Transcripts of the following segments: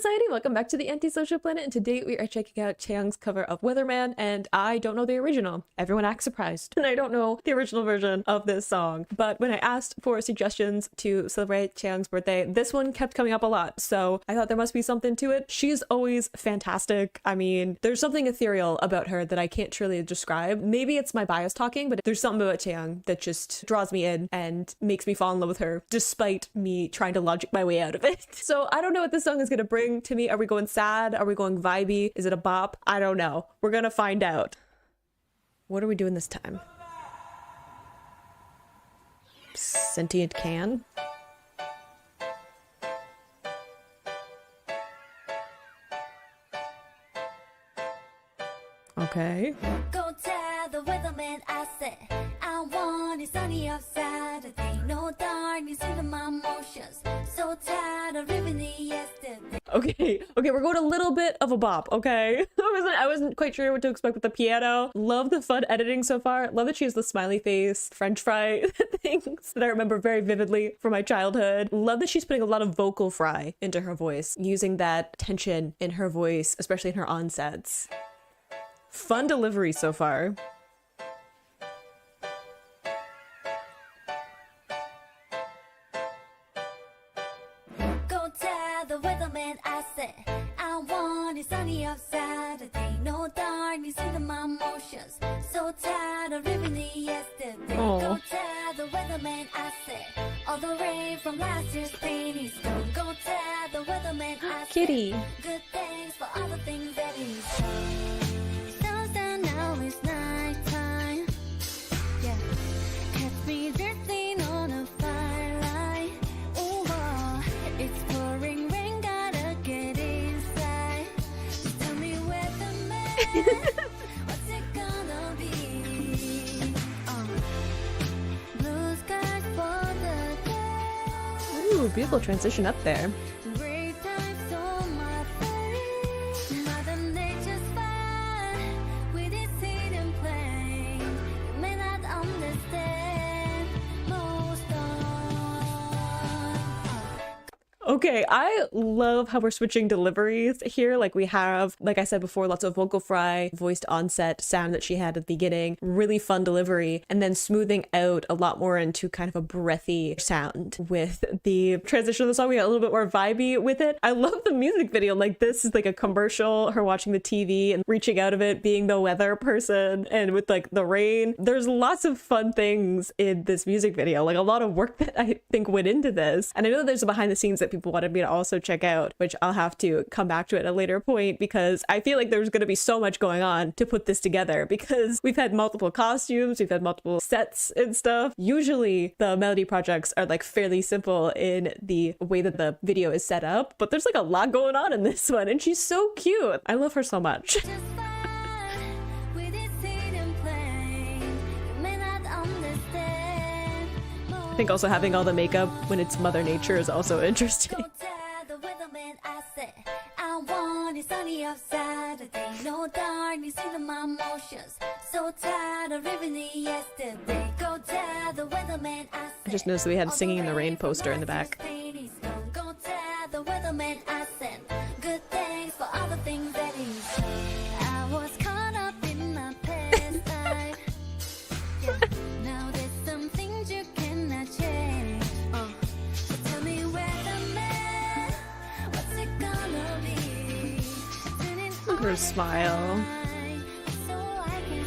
Society, welcome back to the Antisocial Planet, and today we are checking out Chaeyoung's cover of Weatherman, and I don't know the original. Everyone acts surprised, and I don't know the original version of this song, but when I asked for suggestions to celebrate Chaeyoung's birthday, this one kept coming up a lot, so I thought there must be something to it. She's always fantastic. I mean, there's something ethereal about her that I can't truly describe. Maybe it's my bias talking, but there's something about Chaeyoung that just draws me in and makes me fall in love with her, despite me trying to logic my way out of it. So I don't know what this song is gonna bring to me. Are we going sad? Are we going vibey? Is it a bop? I don't know. We're gonna find out. What are we doing this time? Sentient can? Okay. Go tell the weatherman I said I want it sunny outside. There ain't no darkness in my emotions. So tired of living it yesterday. Okay, we're going a little bit of a bop, okay? I wasn't quite sure what to expect with the piano. Love the fun editing so far. Love that she has the smiley face, French fry things that I remember very vividly from my childhood. Love that she's putting a lot of vocal fry into her voice, using that tension in her voice, especially in her onsets. Fun delivery so far. Go tell the weatherman I said I want it sunny outside. There ain't no darkness in my emotions. So tired of living it yesterday. Aww. Go tell the weatherman I said all the rain from last year's rain is gone. Go tell the weatherman I said Kitty. good things for all the things that he's done. Now it's nighttime. Yeah, catch me dancing on a firelight. Oh, it's pouring rain, gotta get inside. Just tell me where the man. What's it gonna be? Blue skies for the day. Ooh, beautiful transition up there. Great times on my face. Mother Nature's fine with its hidden plane. You may not understand most Okay, I love how we're switching deliveries here. Like we have, like I said before, lots of vocal fry, voiced onset sound that she had at the beginning, really fun delivery, and then smoothing out a lot more into kind of a breathy sound. With the transition of the song, we got a little bit more vibey with it. I love the music video. Like this is like a commercial, her watching the TV and reaching out of it, being the weather person, and with like the rain. There's lots of fun things in this music video, like a lot of work that I think went into this. And I know that there's a behind the scenes that people wanted me to also check out, which I'll have to come back to at a later point, because I feel like there's going to be so much going on to put this together, because we've had multiple costumes, we've had multiple sets and stuff. Usually the melody projects are like fairly simple in the way that the video is set up, but there's like a lot going on in this one, and she's so cute. I love her so much. just fine with its hidden plane. You may not understand I think also having all the makeup when it's Mother Nature is also interesting. Go tell the weatherman I said I want it sunny outside. There ain't no darkness in my emotions. So tired of living it yesterday. Go tell the weatherman I said I just noticed we had Singing in the Rain poster in the back. Go tell the weatherman I said good things for all the things that he's done. I was caught up in my past life. Yeah, now there's some things you cannot change. So tell me weatherman, what's it gonna be? Look at her smile. So I can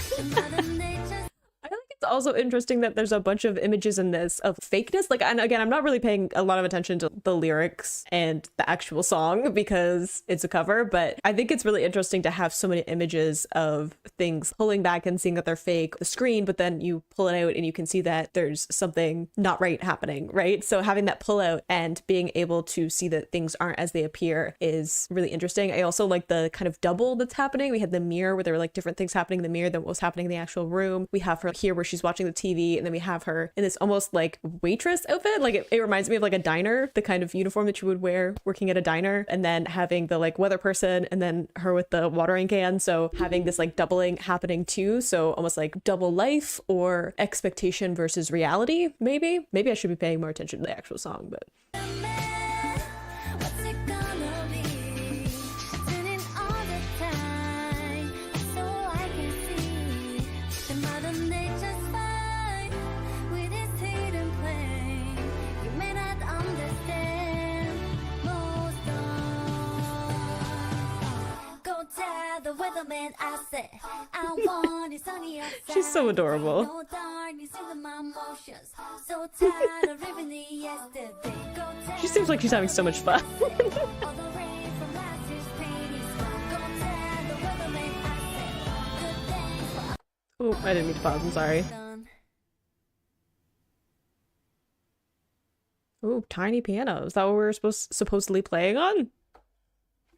see Mother Nature's I think it's also interesting that there's a bunch of images in this of fakeness. Like, and again, I'm not really paying a lot of attention to the lyrics and the actual song because it's a cover, but I think it's really interesting to have so many images of things pulling back and seeing that they're fake, the screen, but then you pull it out and you can see that there's something not right happening, right? So having that pull out and being able to see that things aren't as they appear is really interesting. I also like the kind of double that's happening. We had the mirror where there were like different things happening in the mirror than what was happening in the actual room. We have her here where she's watching the TV, and then we have her in this almost like waitress outfit. Like it reminds me of like a diner, the kind of uniform that you would wear working at a diner, and then having the like weather person and then her with the watering can. So having this like doubling happening too. So almost like double life or expectation versus reality. Maybe I should be paying more attention to the actual song, but what's it gonna weatherman, I said, I want it sunny outside. She's so adorable. No darkness in my emotions. So tired of living it yesterday. Go tell She seems like she's having so much fun. all the rain from last year's pain is gone. Go tell the weatherman, I said, good things for Oh, I didn't mean to pause. I'm sorry. done. Oh, tiny piano. Is that what we're supposedly playing on?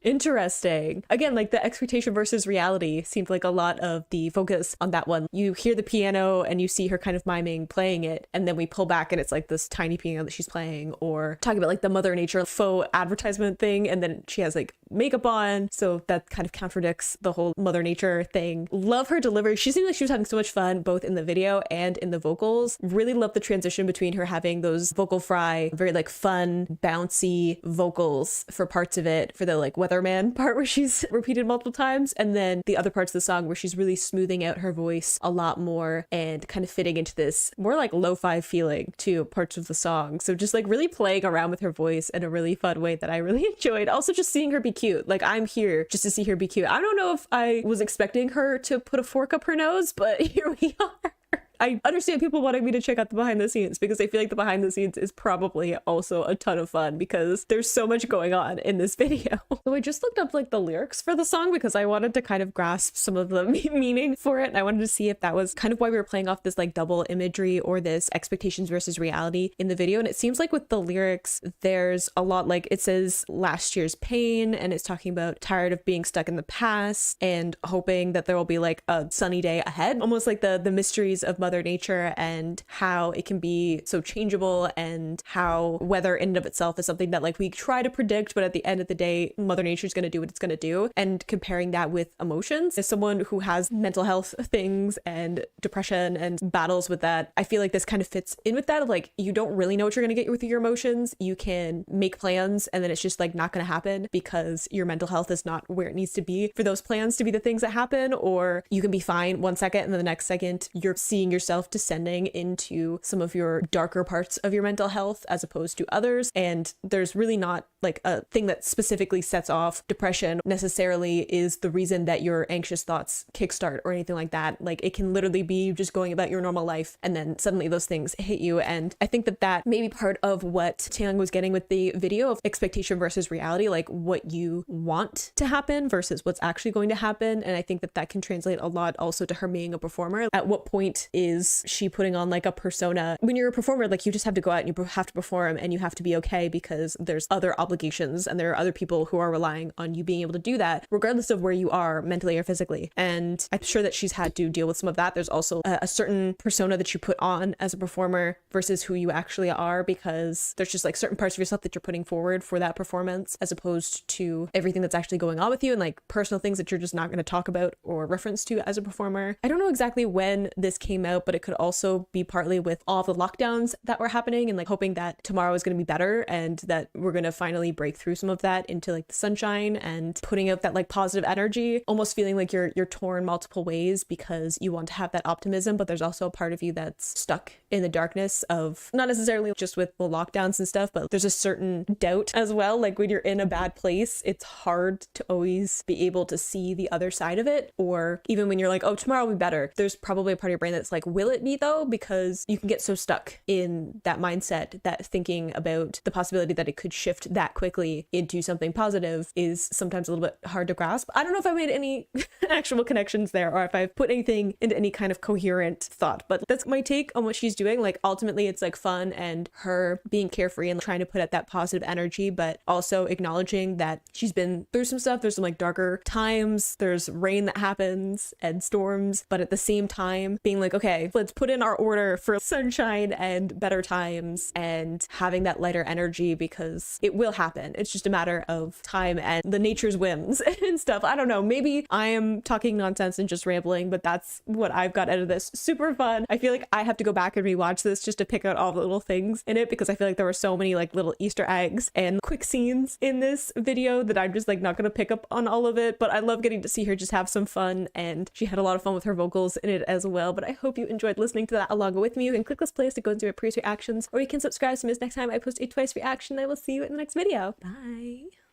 Interesting. Again, like the expectation versus reality seemed like a lot of the focus on that one. You hear the piano and you see her kind of miming playing it, and then we pull back and it's like this tiny piano that she's playing, or talking about like the Mother Nature faux advertisement thing, and then she has like makeup on, so that kind of contradicts the whole Mother Nature thing. Love her delivery. She seemed like she was having so much fun both in the video and in the vocals. Really love the transition between her having those vocal fry, very like fun, bouncy vocals for parts of it, for the like Weatherman part where she's repeated multiple times, and then the other parts of the song where she's really smoothing out her voice a lot more and kind of fitting into this more like lo-fi feeling to parts of the song. So just like really playing around with her voice in a really fun way that I really enjoyed. Also just seeing her be cute. Like I'm here just to see her be cute. I don't know if I was expecting her to put a fork up her nose, but here we are. I understand people wanting me to check out the behind the scenes because I feel like the behind the scenes is probably also a ton of fun because there's so much going on in this video. So I just looked up like the lyrics for the song because I wanted to kind of grasp some of the meaning for it. And I wanted to see if that was kind of why we were playing off this like double imagery or this expectations versus reality in the video. And it seems like with the lyrics, there's a lot like it says last year's pain, and it's talking about tired of being stuck in the past and hoping that there will be like a sunny day ahead. Almost like the mysteries of Mother Nature and how it can be so changeable, and how weather in and of itself is something that like we try to predict, but at the end of the day, Mother Nature is going to do what it's going to do. And comparing that with emotions, as someone who has mental health things and depression and battles with that, I feel like this kind of fits in with that of like, you don't really know what you're going to get with your emotions. You can make plans and then it's just like not going to happen because your mental health is not where it needs to be for those plans to be the things that happen. Or you can be fine one second and then the next second you're seeing yourself descending into some of your darker parts of your mental health as opposed to others. And there's really not like a thing that specifically sets off depression necessarily is the reason that your anxious thoughts kickstart or anything like that. Like it can literally be just going about your normal life and then suddenly those things hit you. And I think that that may be part of what Chaeyoung was getting with the video of expectation versus reality, like what you want to happen versus what's actually going to happen. And I think that that can translate a lot also to her being a performer. At what point is she putting on like a persona? When you're a performer, like you just have to go out and you have to perform and you have to be okay because there's other obligations and there are other people who are relying on you being able to do that regardless of where you are mentally or physically. And I'm sure that she's had to deal with some of that. There's also a certain persona that you put on as a performer versus who you actually are, because there's just like certain parts of yourself that you're putting forward for that performance as opposed to everything that's actually going on with you and like personal things that you're just not going to talk about or reference to as a performer. I don't know exactly when this came out, but it could also be partly with all the lockdowns that were happening and like hoping that tomorrow is going to be better and that we're going to finally break through some of that into like the sunshine and putting out that like positive energy, almost feeling like you're torn multiple ways because you want to have that optimism, but there's also a part of you that's stuck in the darkness of not necessarily just with the lockdowns and stuff, but there's a certain doubt as well. Like when you're in a bad place, it's hard to always be able to see the other side of it. Or even when you're like, oh, tomorrow will be better, there's probably a part of your brain that's like, will it be though? Because you can get so stuck in that mindset that thinking about the possibility that it could shift that quickly into something positive is sometimes a little bit hard to grasp. I don't know if I made any actual connections there or if I've put anything into any kind of coherent thought, but that's my take on what she's doing. Like ultimately it's like fun and her being carefree and trying to put out that positive energy, but also acknowledging that she's been through some stuff. There's some like darker times, there's rain that happens and storms, but at the same time being like, okay, let's put in our order for sunshine and better times and having that lighter energy because it will happen. It's just a matter of time and the nature's whims and stuff. I don't know, maybe I am talking nonsense and just rambling, but that's what I've got out of this. Super fun. I feel like I have to go back and rewatch this just to pick out all the little things in it because I feel like there were so many like little Easter eggs and quick scenes in this video that I'm just like not gonna pick up on all of it, but I love getting to see her just have some fun, and she had a lot of fun with her vocals in it as well. But I hope you enjoyed listening to that along with me. You can click this playlist to go into my previous reactions, or you can subscribe to me next time I post a Twice reaction. I will see you in the next video. Bye.